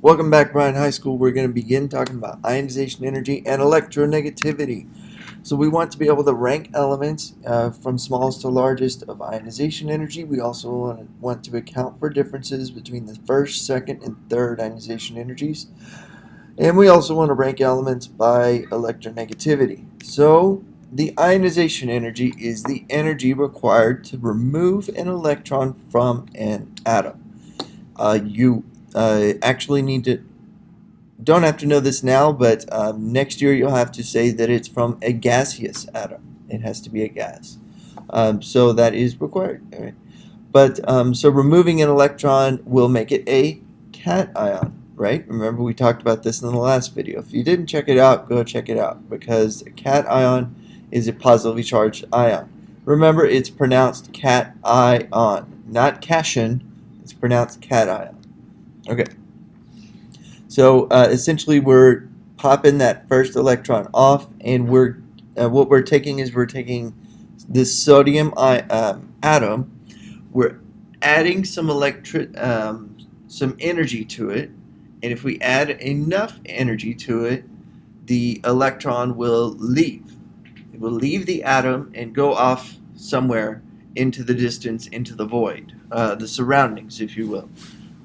Welcome back, Bryan High School. We're going to begin talking about ionization energy and electronegativity. So we want to be able to rank elements from smallest to largest of ionization energy. We also want to account for differences between the first, second, and third ionization energies. And we also want to rank elements by electronegativity. So the ionization energy is the energy required to remove an electron from an atom. You actually don't have to know this now, but next year you'll have to say that it's from a gaseous atom. It has to be a gas. So that is required. Right? But so removing an electron will make it a cation, right? Remember we talked about this in the last video. If you didn't check it out, go check it out, because a cation is a positively charged ion. Remember, it's pronounced cation, not cation. It's pronounced cation. Okay. So essentially, we're popping that first electron off, and what we're taking is this sodium atom. We're adding some energy to it, and if we add enough energy to it, the electron will leave. It will leave the atom and go off somewhere into the distance, into the void, the surroundings, if you will.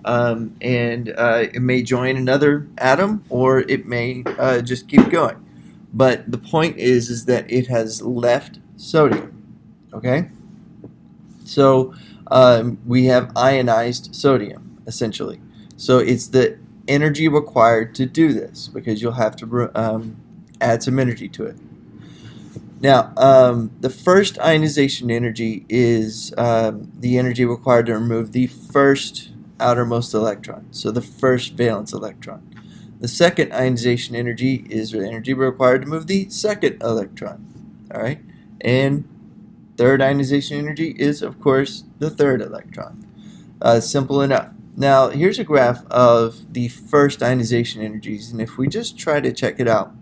It may join another atom, or it may just keep going. But the point is that it has left sodium. Okay? So we have ionized sodium, essentially. So it's the energy required to do this, because you'll have to add some energy to it. Now, the first ionization energy is the energy required to remove the first outermost electron, so the first valence electron. The second ionization energy is the energy required to move the second electron. All right, and third ionization energy is, of course, the third electron. Simple enough. Now, here's a graph of the first ionization energies, and if we just try to check it out,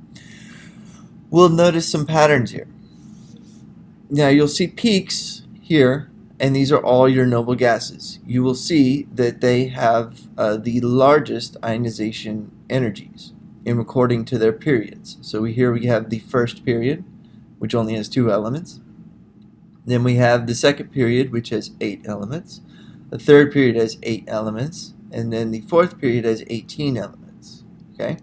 we'll notice some patterns here. Now, you'll see peaks here, and these are all your noble gases. You will see that they have the largest ionization energies according to their periods. So here we have the first period, which only has 2 elements. Then we have the second period, which has 8 elements. The third period has 8 elements, and then the fourth period has 18 elements. Okay,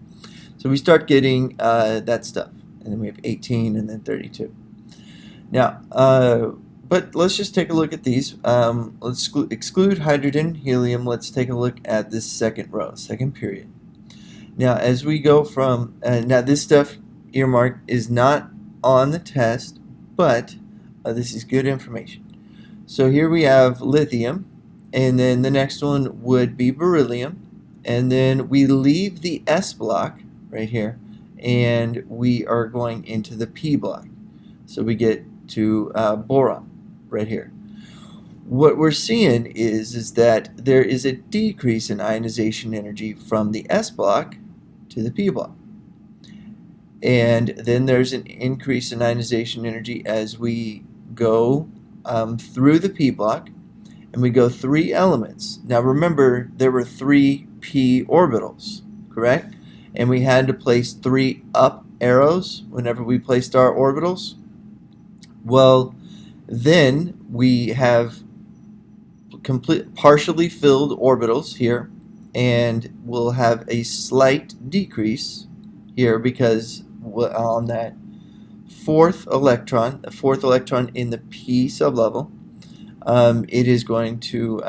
so we start getting that stuff, and then we have 18, and then 32. Now, but let's just take a look at these. Let's exclude hydrogen, helium. Let's take a look at this second row, second period. Now, as we go from, now this stuff earmarked is not on the test, but this is good information. So here we have lithium, and then the next one would be beryllium, and then we leave the S block right here, and we are going into the P block. So we get to boron right here. What we're seeing is that there is a decrease in ionization energy from the S block to the P block. And then there's an increase in ionization energy as we go through the P block, and we go 3 elements. Now remember, there were 3 P orbitals, correct? And we had to place 3 up arrows whenever we placed our orbitals. Well, then we have partially filled orbitals here, and we'll have a slight decrease here because on that fourth electron, the fourth electron in the P sublevel, it is going to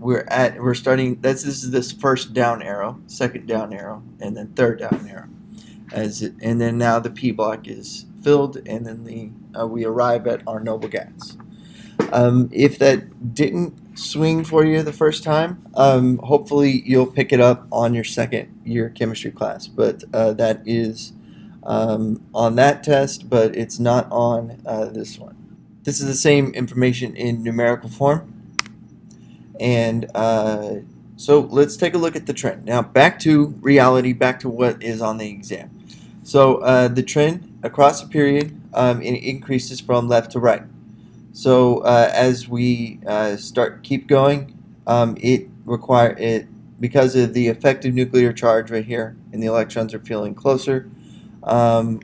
we're starting. This is this first down arrow, second down arrow, and then third down arrow. And then now the P block is filled, and then we arrive at our noble gas. If that didn't swing for you the first time, hopefully you'll pick it up on your second year chemistry class. But that is on that test, but it's not on this one. This is the same information in numerical form. And so let's take a look at the trend. Now back to reality, back to what is on the exam. So the trend across a period, it increases from left to right. So as we keep going, it require it because of the effective nuclear charge right here, and the electrons are feeling closer. Um,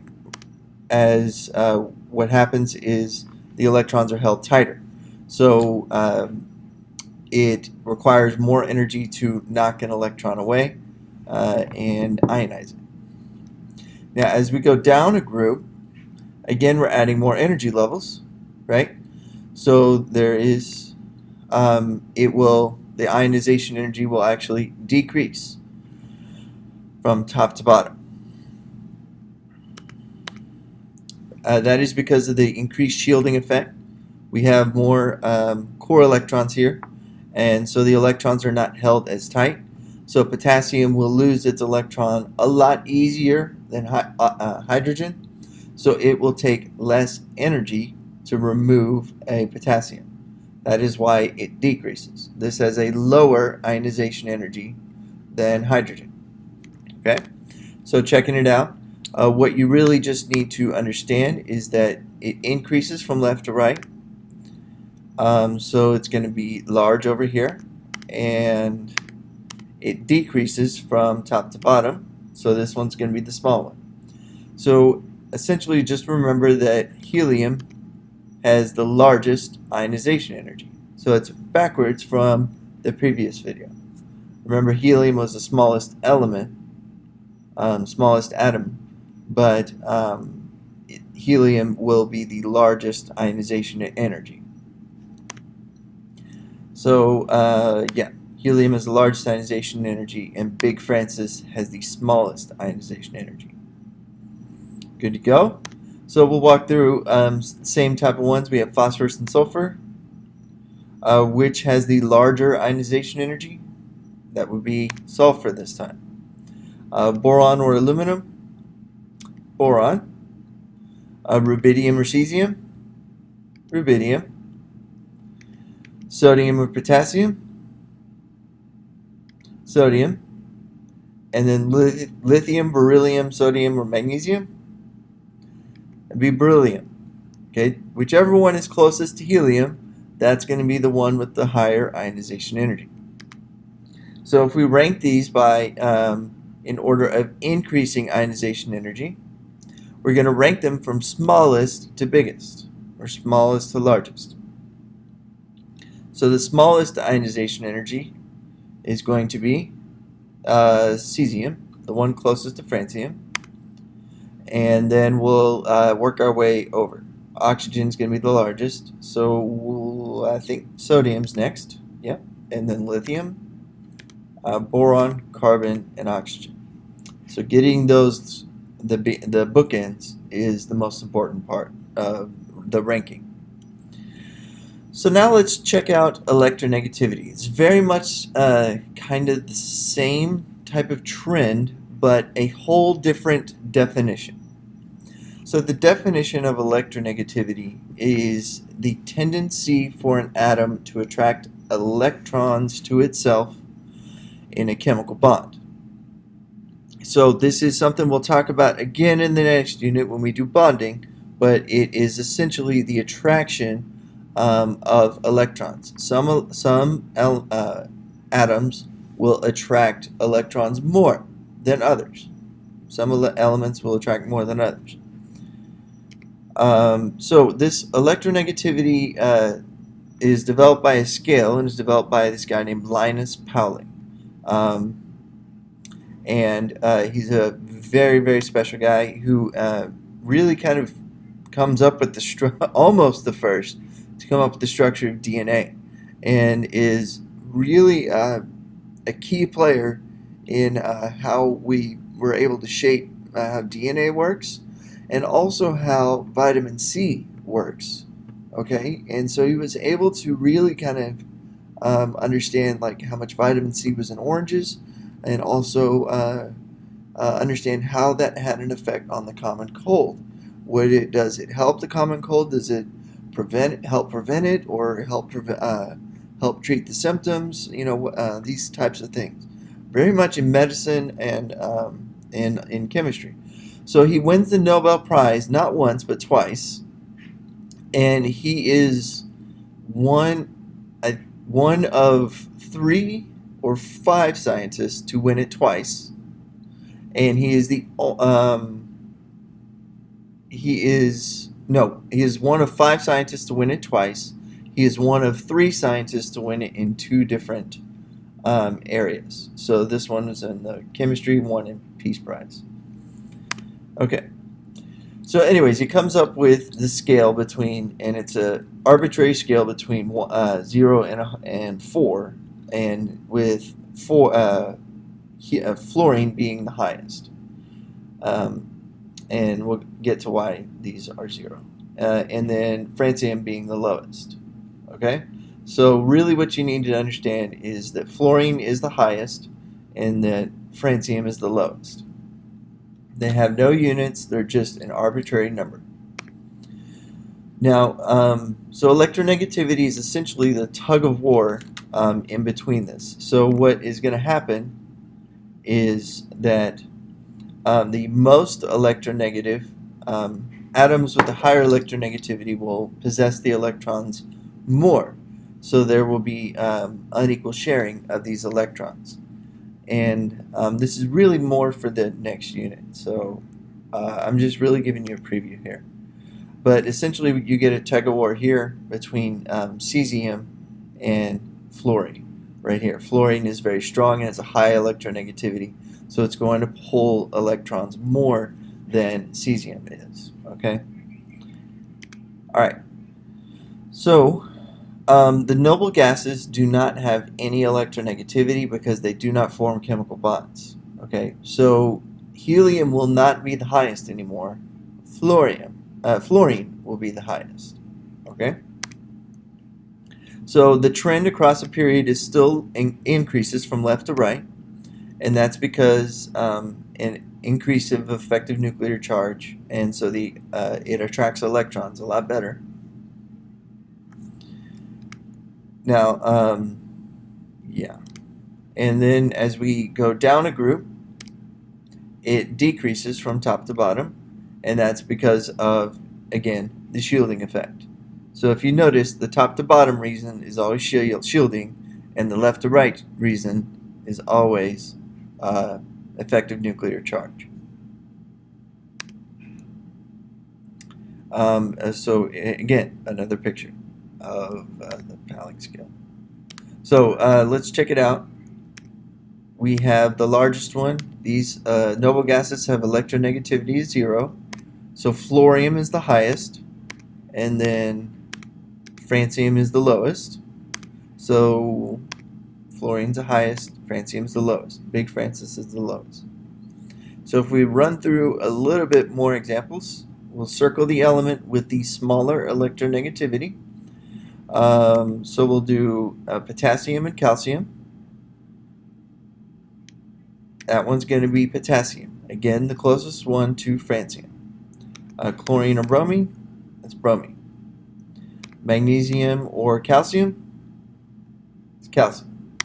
as what happens is the electrons are held tighter. So it requires more energy to knock an electron away and ionize it. Now, as we go down a group, again, we're adding more energy levels, right? So there is, the ionization energy will actually decrease from top to bottom. That is because of the increased shielding effect. We have more core electrons here, and so the electrons are not held as tight. So potassium will lose its electron a lot easier than hydrogen, so it will take less energy to remove a potassium. That is why it decreases. This has a lower ionization energy than hydrogen. Okay, so checking it out, what you really just need to understand is that it increases from left to right. So it's going to be large over here, and it decreases from top to bottom. So this one's going to be the small one. So essentially, just remember that helium has the largest ionization energy. So it's backwards from the previous video. Remember, helium was the smallest element, smallest atom, but helium will be the largest ionization energy. So yeah, helium has the largest ionization energy, and Big Francis has the smallest ionization energy. Good to go. So we'll walk through same type of ones. We have phosphorus and sulfur. Which has the larger ionization energy? That would be sulfur this time. Boron or aluminum? Boron. Rubidium or cesium? Rubidium. Sodium or potassium? Sodium. And then lithium, beryllium, sodium, or magnesium? It'd be beryllium. Okay, whichever one is closest to helium, that's going to be the one with the higher ionization energy. So if we rank these by in order of increasing ionization energy, we're going to rank them from smallest to biggest, or smallest to largest. So the smallest ionization energy is going to be cesium, the one closest to francium, and then we'll work our way over. Oxygen is going to be the largest, so I think sodium's next, yep, and then lithium, boron, carbon, and oxygen. So getting those, the bookends, is the most important part of the ranking. So now let's check out electronegativity. It's very much kind of the same type of trend, but a whole different definition. So the definition of electronegativity is the tendency for an atom to attract electrons to itself in a chemical bond. So this is something we'll talk about again in the next unit when we do bonding, but it is essentially the attraction of electrons. Some atoms will attract electrons more than others. Some elements will attract more than others. So this electronegativity is developed by a scale, and is developed by this guy named Linus Pauling. And he's a very, very special guy who really kind of comes up with almost the first to come up with the structure of DNA, and is really a key player in how we were able to shape how DNA works, and also how vitamin C works. Okay, and so he was able to really kind of understand like how much vitamin C was in oranges, and also understand how that had an effect on the common cold. Does it help the common cold? Does it help prevent it, or help treat the symptoms? These types of things. Very much in medicine and in chemistry. So he wins the Nobel Prize not once but twice, and he is one of three or 5 scientists to win it twice, and he is one of 5 scientists to win it twice. He is one of 3 scientists to win it in 2 different areas. So this one was in the chemistry, one in Peace Prize. Okay. So anyways, he comes up with the scale between, and it's a arbitrary scale between 0 and 4, and with fluorine being the highest. And we'll get to why these are 0. And then francium being the lowest. Okay? So really what you need to understand is that fluorine is the highest and that francium is the lowest. They have no units, they're just an arbitrary number. Now, so electronegativity is essentially the tug of war in between this. So what is going to happen is that the most electronegative atoms with the higher electronegativity will possess the electrons more. So there will be unequal sharing of these electrons. And this is really more for the next unit. So I'm just really giving you a preview here. But essentially you get a tug of war here between cesium and fluorine right here. Fluorine is very strong and has a high electronegativity, so it's going to pull electrons more than cesium is. Okay? Alright. So the noble gases do not have any electronegativity because they do not form chemical bonds. Okay, so helium will not be the highest anymore. Fluorine will be the highest. Okay, so the trend across a period is still increases from left to right, and that's because an increase of effective nuclear charge, and so it attracts electrons a lot better. Now, yeah. And then as we go down a group, it decreases from top to bottom, and that's because of, again, the shielding effect. So if you notice, the top to bottom reason is always shielding, and the left to right reason is always effective nuclear charge. So again, another picture of the Pauling scale. So let's check it out. We have the largest one. These noble gases have electronegativity of 0. So fluorine is the highest, and then francium is the lowest. So fluorine's the highest, francium's the lowest. Big Francis is the lowest. So if we run through a little bit more examples, we'll circle the element with the smaller electronegativity. So we'll do potassium and calcium. That one's going to be potassium. Again, the closest one to francium. Chlorine or bromine, that's bromine. Magnesium or calcium, it's calcium.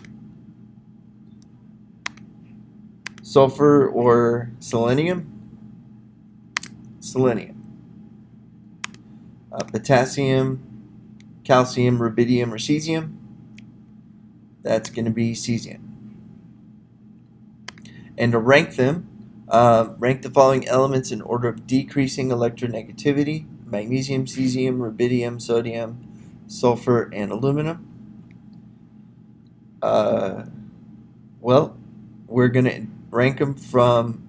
Sulfur or selenium, selenium. Potassium, calcium, rubidium, or cesium, that's going to be cesium. And to rank them, rank the following elements in order of decreasing electronegativity: magnesium, cesium, rubidium, sodium, sulfur, and aluminum. Well, we're going to rank them from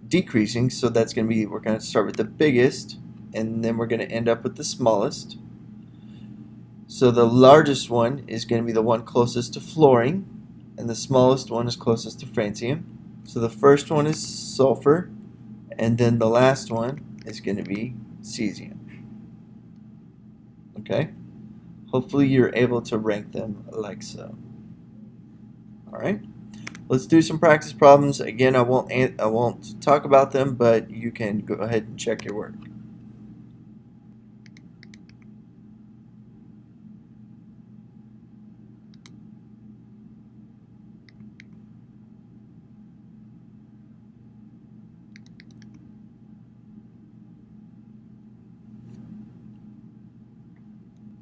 decreasing, so that's going to be, we're going to start with the biggest, and then we're going to end up with the smallest. So the largest one is going to be the one closest to fluorine, and the smallest one is closest to francium. So the first one is sulfur, and then the last one is going to be cesium. Okay? Hopefully you're able to rank them like so. Alright? Let's do some practice problems. Again, I won't talk about them, but you can go ahead and check your work.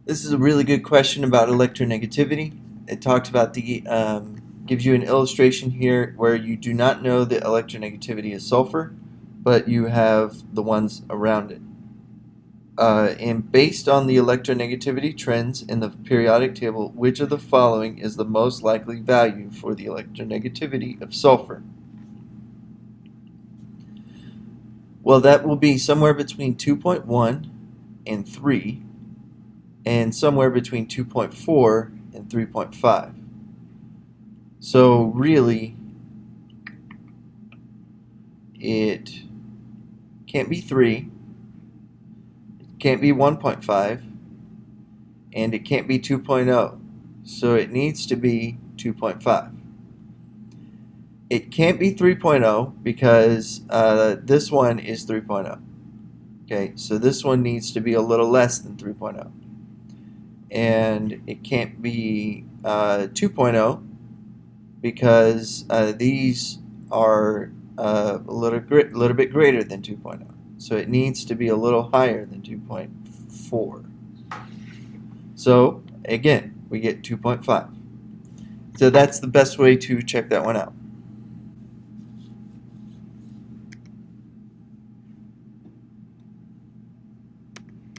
This is a really good question about electronegativity. It talks about the gives you an illustration here where you do not know the electronegativity of sulfur, but you have the ones around it. And based on the electronegativity trends in the periodic table, which of the following is the most likely value for the electronegativity of sulfur? Well, that will be somewhere between 2.1 and 3, and somewhere between 2.4 and 3.5. So really, it can't be 3, it can't be 1.5, and it can't be 2.0. So it needs to be 2.5. It can't be 3.0 because this one is 3.0. Okay, so this one needs to be a little less than 3.0. And it can't be 2.0 because these are a little bit greater than 2.0. So it needs to be a little higher than 2.4. So again, we get 2.5. So that's the best way to check that one out.